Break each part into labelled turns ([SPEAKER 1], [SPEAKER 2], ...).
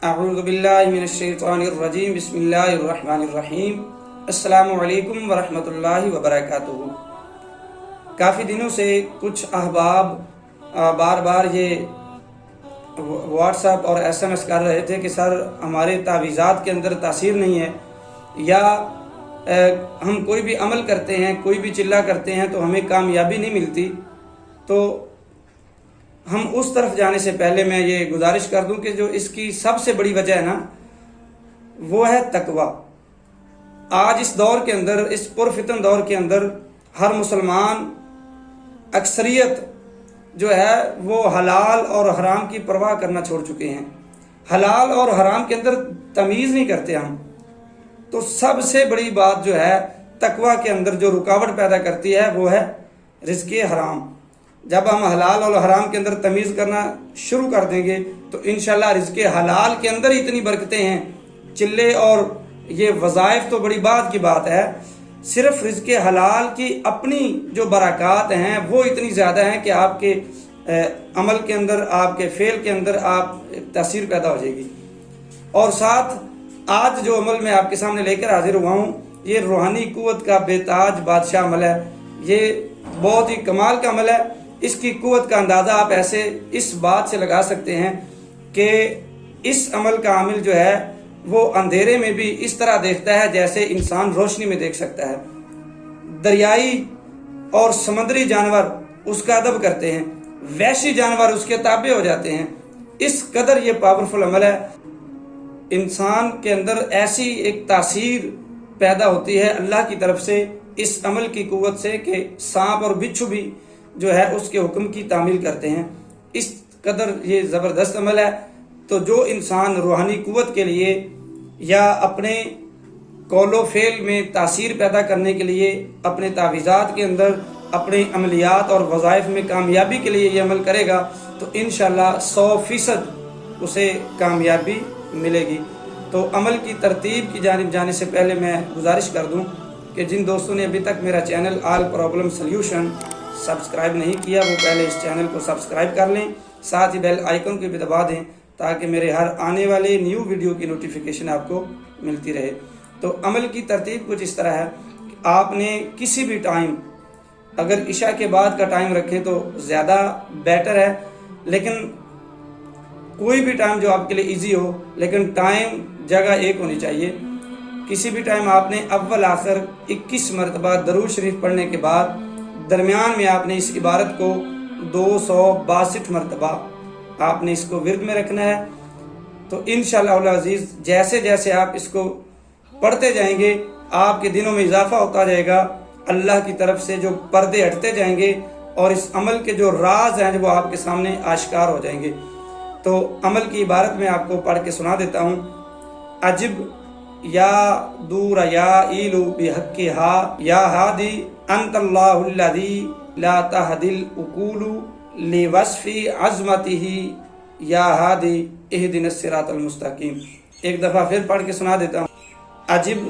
[SPEAKER 1] اعوذ باللہ من الشیطان الرجیم بسم اللہ الرحمن الرحیم السلام علیکم ورحمۃ اللہ وبرکاتہ۔ کافی دنوں سے کچھ احباب بار بار یہ واٹس ایپ اور ایس ایم ایس کر رہے تھے کہ سر ہمارے تعویذات کے اندر تاثیر نہیں ہے، یا ہم کوئی بھی عمل کرتے ہیں، کوئی بھی چلہ کرتے ہیں تو ہمیں کامیابی نہیں ملتی۔ تو ہم اس طرف جانے سے پہلے میں یہ گزارش کر دوں کہ جو اس کی سب سے بڑی وجہ ہے نا، وہ ہے تقوی۔ آج اس دور کے اندر، اس پرفتن دور کے اندر، ہر مسلمان اکثریت جو ہے وہ حلال اور حرام کی پرواہ کرنا چھوڑ چکے ہیں۔ حلال اور حرام کے اندر تمیز نہیں کرتے ہم۔ تو سب سے بڑی بات جو ہے تقوی کے اندر جو رکاوٹ پیدا کرتی ہے وہ ہے رزق حرام۔ جب ہم حلال اور حرام کے اندر تمیز کرنا شروع کر دیں گے تو انشاءاللہ رزق حلال کے اندر ہی اتنی برکتیں ہیں، چلے اور یہ وظائف تو بڑی بات کی بات ہے، صرف رزق حلال کی اپنی جو برکات ہیں وہ اتنی زیادہ ہیں کہ آپ کے عمل کے اندر، آپ کے فعل کے اندر آپ تاثیر پیدا ہو جائے گی۔ اور ساتھ آج جو عمل میں آپ کے سامنے لے کر حاضر ہوا ہوں، یہ روحانی قوت کا بے تاج بادشاہ عمل ہے۔ یہ بہت ہی کمال کا عمل ہے۔ اس کی قوت کا اندازہ آپ ایسے اس بات سے لگا سکتے ہیں کہ اس عمل کا عامل جو ہے وہ اندھیرے میں بھی اس طرح دیکھتا ہے جیسے انسان روشنی میں دیکھ سکتا ہے۔ دریائی اور سمندری جانور اس کا ادب کرتے ہیں، وحشی جانور اس کے تابع ہو جاتے ہیں۔ اس قدر یہ پاورفل عمل ہے۔ انسان کے اندر ایسی ایک تاثیر پیدا ہوتی ہے اللہ کی طرف سے اس عمل کی قوت سے کہ سانپ اور بچھو بھی جو ہے اس کے حکم کی تعمیل کرتے ہیں۔ اس قدر یہ زبردست عمل ہے۔ تو جو انسان روحانی قوت کے لیے یا اپنے قول و فعل میں تاثیر پیدا کرنے کے لیے، اپنے تعویذات کے اندر، اپنے عملیات اور وظائف میں کامیابی کے لیے یہ عمل کرے گا تو انشاءاللہ 100% اسے کامیابی ملے گی۔ تو عمل کی ترتیب کی جانب جانے سے پہلے میں گزارش کر دوں کہ جن دوستوں نے ابھی تک میرا channel all problem solution subscribe نہیں کیا وہ پہلے اس چینل کو سبسکرائب کر لیں، ساتھ ہی بیل آئیکن کو بھی دبا دیں تاکہ میرے ہر آنے والے نیو ویڈیو کی نوٹیفیکیشن آپ کو ملتی رہے۔ تو عمل کی ترتیب کچھ اس طرح ہے کہ آپ نے کسی بھی ٹائم، اگر عشاء کے بعد کا ٹائم رکھیں تو زیادہ بیٹر ہے، لیکن کوئی بھی ٹائم جو آپ کے لیے ایزی ہو، لیکن ٹائم جگہ ایک ہونی چاہیے۔ کسی بھی ٹائم آپ نے اول آخر 21 مرتبہ درود شریف پڑھنے کے بعد درمیان میں آپ نے اس عبارت کو 262 مرتبہ آپ نے اس کو ورد میں رکھنا ہے۔ تو انشاءاللہ العزیز جیسے جیسے آپ اس کو پڑھتے جائیں گے آپ کے دنوں میں اضافہ ہوتا جائے گا، اللہ کی طرف سے جو پردے ہٹتے جائیں گے اور اس عمل کے جو راز ہیں وہ آپ کے سامنے آشکار ہو جائیں گے۔ تو عمل کی عبارت میں آپ کو پڑھ کے سنا دیتا ہوں۔ عجب یا دور یا ایلو بحقھا یا ہادی انت اللہ الذی لا تہدی العقول لوصف عظمتہ یا ہادی اہدنا الصراط المستقیم۔ ایک دفعہ پھر پڑھ کے سنا دیتا ہوں۔ عجب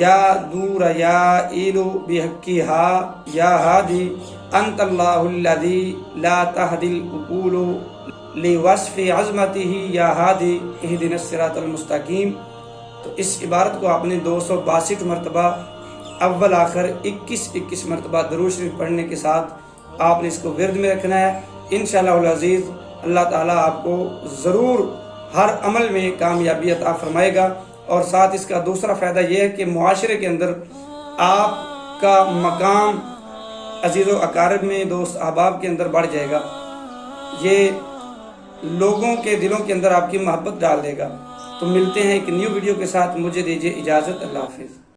[SPEAKER 1] یا دور یا ایلو بحقھا یا ہادی انت اللہ الذی لا تہدی العقول لوصف عظمتہ یا ہادی اہدنا الصراط المستقیم۔ تو اس عبارت کو آپ نے 262 مرتبہ اول آخر 21 مرتبہ درود شریف پڑھنے کے ساتھ آپ نے اس کو ورد میں رکھنا ہے۔ انشاءاللہ العزیز اللہ تعالیٰ آپ کو ضرور ہر عمل میں کامیابی عطا فرمائے گا۔ اور ساتھ اس کا دوسرا فائدہ یہ ہے کہ معاشرے کے اندر آپ کا مقام عزیز و اقارب میں، دوست احباب کے اندر بڑھ جائے گا۔ یہ لوگوں کے دلوں کے اندر آپ کی محبت ڈال دے گا۔ تو ملتے ہیں ایک نیو ویڈیو کے ساتھ، مجھے دیجیے اجازت، اللہ حافظ۔